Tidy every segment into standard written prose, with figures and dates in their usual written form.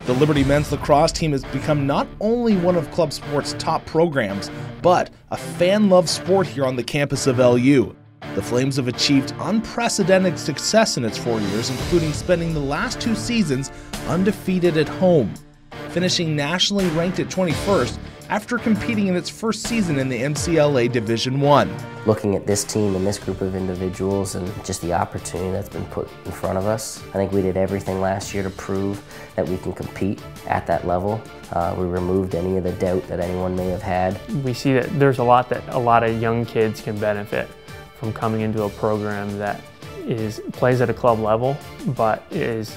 The Liberty men's lacrosse team has become not only one of club sport's top programs, but a fan-loved sport here on the campus of LU. The Flames have achieved unprecedented success in its 4 years, including spending the last 2 seasons undefeated at home, finishing nationally ranked at 21st after competing in its first season in the MCLA Division I. Looking at this team and this group of individuals and just the opportunity that's been put in front of us, I think we did everything last year to prove that we can compete at that level. We removed any of the doubt that anyone may have had. We see that there's a lot of young kids can benefit from coming into a program that plays at a club level, but is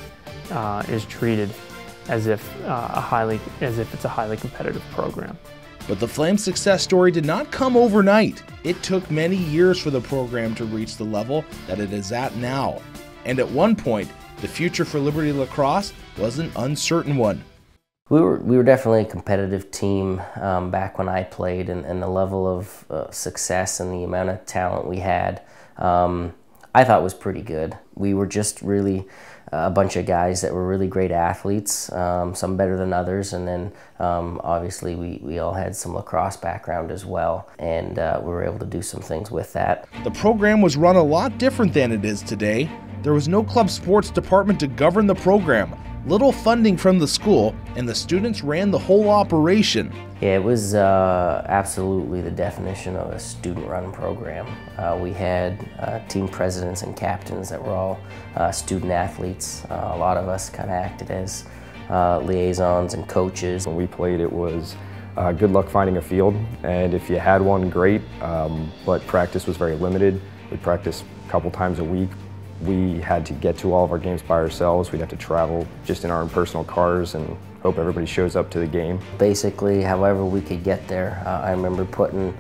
treated as if it's a highly competitive program. But the Flames' success story did not come overnight. It took many years for the program to reach the level that it is at now. And at one point, the future for Liberty Lacrosse was an uncertain one. We were definitely a competitive team back when I played, and the level of success and the amount of talent we had, I thought was pretty good. We were just really a bunch of guys that were really great athletes, some better than others, and then obviously we all had some lacrosse background as well, and we were able to do some things with that. The program was run a lot different than it is today. There was no club sports department to govern the program, little funding from the school, and the students ran the whole operation. Yeah, it was absolutely the definition of a student-run program. We had team presidents and captains that were all student athletes. A lot of us kind of acted as liaisons and coaches. When we played, it was good luck finding a field, and if you had one, great, but practice was very limited. We practiced a couple times a week. We had to get to all of our games by ourselves. We'd have to travel just in our own personal cars and hope everybody shows up to the game. Basically, however we could get there. I remember putting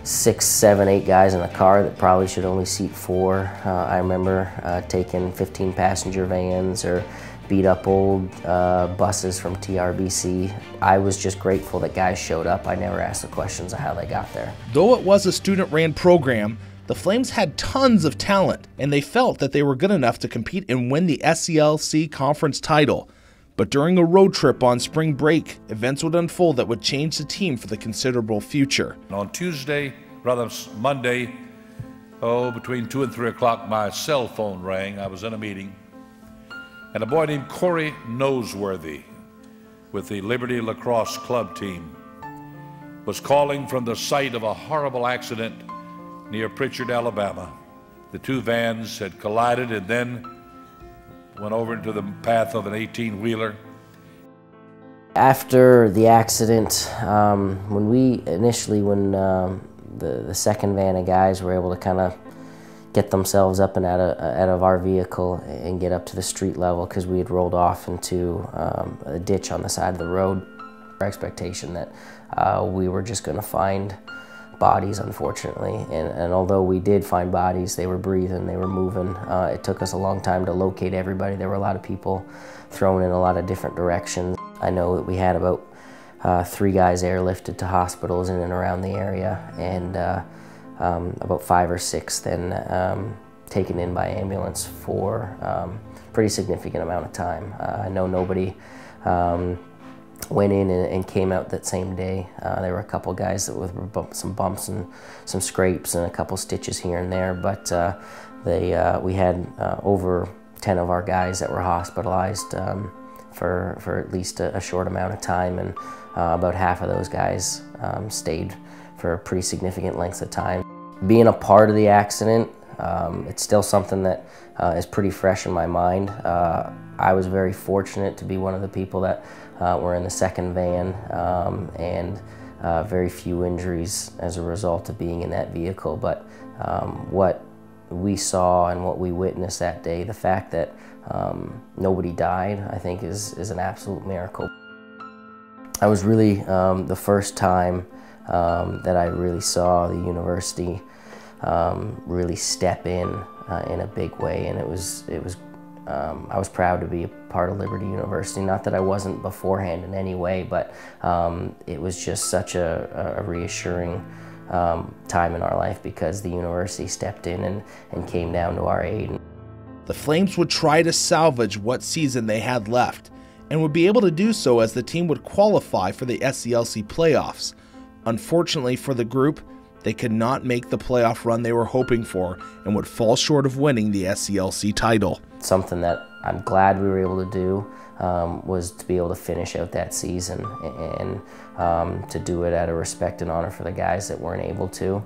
6, 7, 8 guys in a car that probably should only seat 4. I remember taking 15-passenger vans or beat up old buses from TRBC. I was just grateful that guys showed up. I never asked the questions of how they got there. Though it was a student-ran program, the Flames had tons of talent, and they felt that they were good enough to compete and win the SCLC conference title. But during a road trip on spring break, events would unfold that would change the team for the considerable future. On Monday, between 2 and 3 o'clock, my cell phone rang. I was in a meeting, and a boy named Corey Noseworthy with the Liberty Lacrosse Club team was calling from the site of a horrible accident near Pritchard, Alabama. The 2 vans had collided and then went over into the path of an 18-wheeler. After the accident, when the second van of guys were able to kind of get themselves up and out of our vehicle and get up to the street level because we had rolled off into a ditch on the side of the road, our expectation that we were just going to find bodies, unfortunately, and although we did find bodies, they were breathing, they were moving. It took us a long time to locate everybody. There were a lot of people thrown in a lot of different directions. I know that we had about 3 guys airlifted to hospitals in and around the area, and about 5 or 6 then taken in by ambulance for a pretty significant amount of time. I know nobody went in and came out that same day. There were a couple guys that with some bumps and some scrapes and a couple stitches here and there, but we had over 10 of our guys that were hospitalized for at least a short amount of time, and about half of those guys stayed for a pretty significant length of time. Being a part of the accident, it's still something that is pretty fresh in my mind. I was very fortunate to be one of the people that were in the second van, and very few injuries as a result of being in that vehicle. But what we saw and what we witnessed that day, the fact that nobody died, I think is an absolute miracle. I was really the first time that I really saw the university really step in a big way, and I was proud to be a part of Liberty University. Not that I wasn't beforehand in any way, but it was just such a reassuring time in our life because the university stepped in and came down to our aid. The Flames would try to salvage what season they had left, and would be able to do so as the team would qualify for the SCLC playoffs. Unfortunately for the group, they could not make the playoff run they were hoping for and would fall short of winning the SCLC title. Something that I'm glad we were able to do was to be able to finish out that season and to do it at a respect and honor for the guys that weren't able to.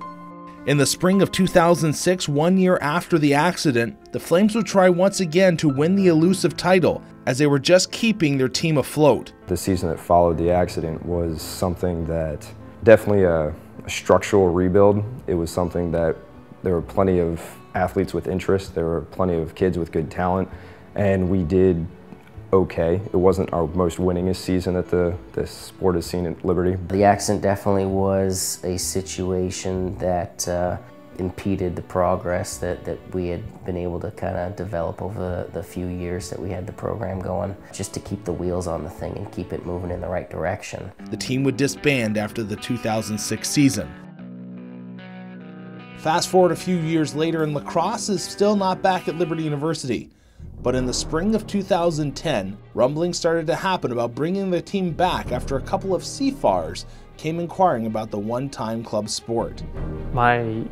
In the spring of 2006, 1 year after the accident, the Flames would try once again to win the elusive title as they were just keeping their team afloat. The season that followed the accident was something that definitely a structural rebuild. It was something that there were plenty of athletes with interest, there were plenty of kids with good talent, and we did okay. It wasn't our most winningest season that the sport has seen at Liberty. The accident definitely was a situation that impeded the progress that we had been able to kind of develop over the few years that we had the program going, just to keep the wheels on the thing and keep it moving in the right direction. The team would disband after the 2006 season. Fast forward a few years later, and Lacrosse is still not back at Liberty University. But in the spring of 2010, rumblings started to happen about bringing the team back after a couple of seafarers came inquiring about the one-time club sport. My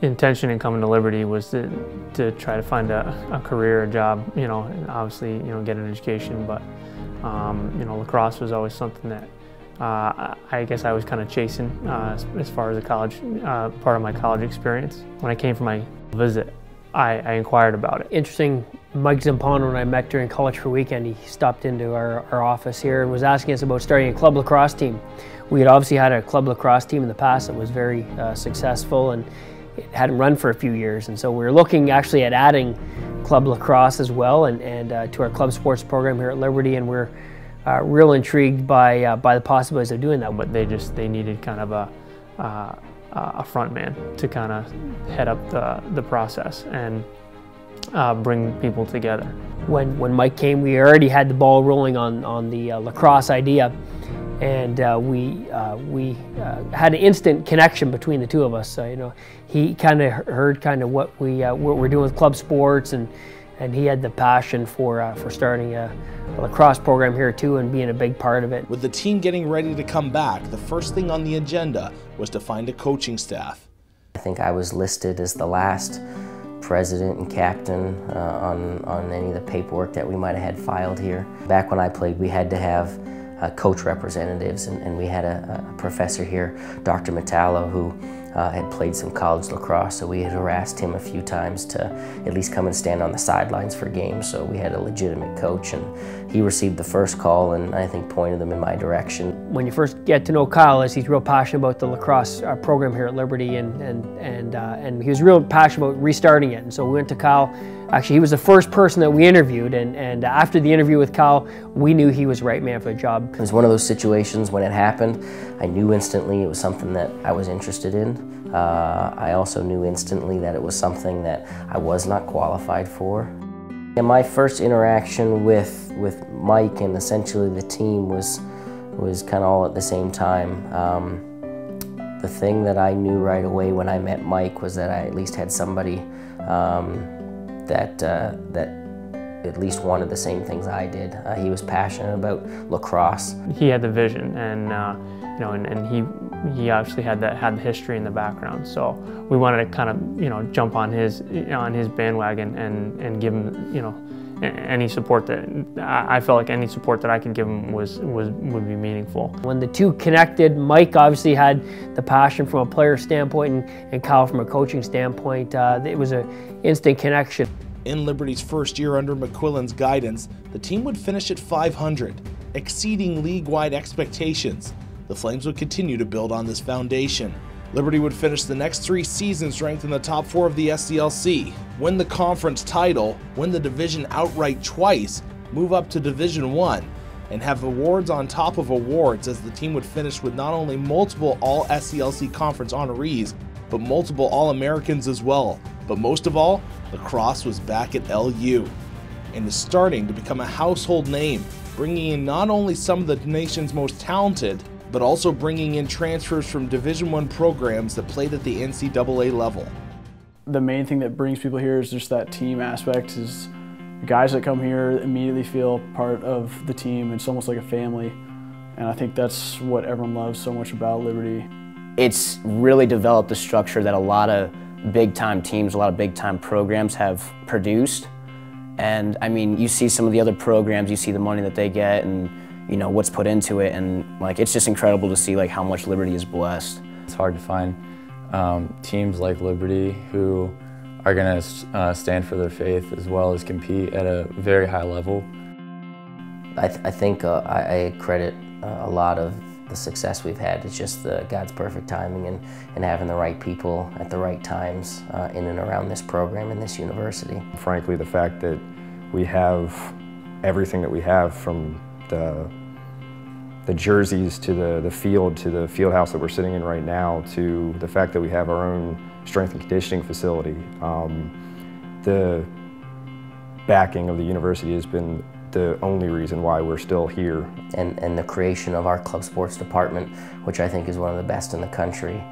intention in coming to Liberty was to try to find a career, a job, and obviously, get an education, but, lacrosse was always something that I guess I was kind of chasing as far as a college, part of my college experience. When I came for my visit, I inquired about it. Interesting, Mike Zampano and I met during College for Weekend. He stopped into our office here and was asking us about starting a club lacrosse team. We had obviously had a club lacrosse team in the past that was very successful, and it hadn't run for a few years. And so we were looking actually at adding club lacrosse as well and to our club sports program here at Liberty, and we're real intrigued by the possibilities of doing that. But they needed kind of a front man to kind of head up the process and bring people together. When Mike came, we already had the ball rolling on the lacrosse idea, and we had an instant connection between the two of us. He kind of heard what we're doing with club sports, and he had the passion for starting a lacrosse program here too and being a big part of it. With the team getting ready to come back, the first thing on the agenda was to find a coaching staff. I think I was listed as the last president and captain on any of the paperwork that we might have had filed here. Back when I played, we had to have coach representatives, and we had a professor here, Dr. Metallo, who had played some college lacrosse, so we had harassed him a few times to at least come and stand on the sidelines for games, so we had a legitimate coach, and he received the first call and I think pointed them in my direction. When you first get to know Kyle, he's real passionate about the lacrosse program here at Liberty, and he was real passionate about restarting it, and so we went to Kyle. Actually, he was the first person that we interviewed, and after the interview with Kyle, we knew he was the right man for the job. It was one of those situations when it happened, I knew instantly it was something that I was interested in. I also knew instantly that it was something that I was not qualified for. And my first interaction with Mike and essentially the team was kind of all at the same time. The thing that I knew right away when I met Mike was that I at least had somebody that at least wanted the same things I did. He was passionate about lacrosse. He had the vision, and he obviously had the history in the background. So we wanted to kind of jump on his bandwagon and give him any support that I felt like any support that I could give him would be meaningful. When the two connected, Mike obviously had the passion from a player standpoint, and Kyle from a coaching standpoint. It was an instant connection. In Liberty's first year under McQuillan's guidance, the team would finish at 500, exceeding league-wide expectations. The Flames would continue to build on this foundation. Liberty would finish the next 3 seasons ranked in the top 4 of the SCLC, win the conference title, win the division outright twice, move up to Division I, and have awards on top of awards, as the team would finish with not only multiple All-SCLC Conference honorees, but multiple All-Americans as well. But most of all, lacrosse was back at LU and is starting to become a household name, bringing in not only some of the nation's most talented, but also bringing in transfers from Division I programs that played at the NCAA level. The main thing that brings people here is just that team aspect. Is guys that come here immediately feel part of the team. It's almost like a family, and I think that's what everyone loves so much about Liberty. It's really developed a structure that a lot of big-time teams, a lot of big-time programs have produced. And I mean, you see some of the other programs, you see the money that they get and you know what's put into it, and like it's just incredible to see like how much Liberty is blessed. It's hard to find teams like Liberty who are going to stand for their faith as well as compete at a very high level. I think I credit a lot of the success we've had. It's just God's perfect timing and having the right people at the right times in and around this program and this university. Frankly, the fact that we have everything that we have, from the jerseys to the field to the field house that we're sitting in right now, to the fact that we have our own strength and conditioning facility. The backing of the university has been the only reason why we're still here. And the creation of our club sports department, which I think is one of the best in the country,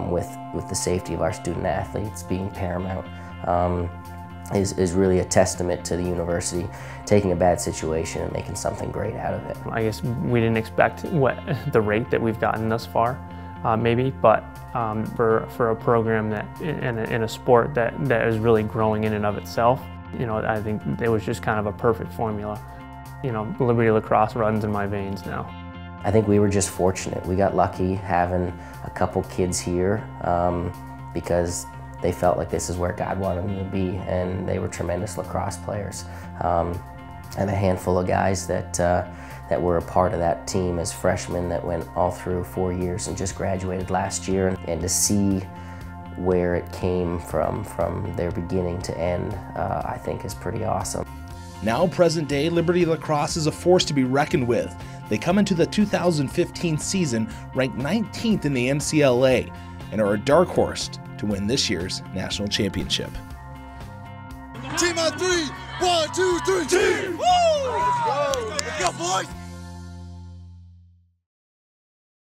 with the safety of our student athletes being paramount, is really a testament to the university taking a bad situation and making something great out of it. I guess we didn't expect the rate that we've gotten thus far, maybe, but for a program that in a sport that is really growing in and of itself, you know, I think it was just kind of a perfect formula. You know, Liberty Lacrosse runs in my veins now. I think we were just fortunate. We got lucky having a couple kids here because they felt like this is where God wanted them to be, and they were tremendous lacrosse players. And a handful of guys that were a part of that team as freshmen that went all through 4 years and just graduated last year. And to see where it came from their beginning to end, I think is pretty awesome. Now present day, Liberty Lacrosse is a force to be reckoned with. They come into the 2015 season ranked 19th in the NCLA and are a dark horse to win this year's national championship. Team on three. 1, 2, 3. Team! Woo! Let's go, boys!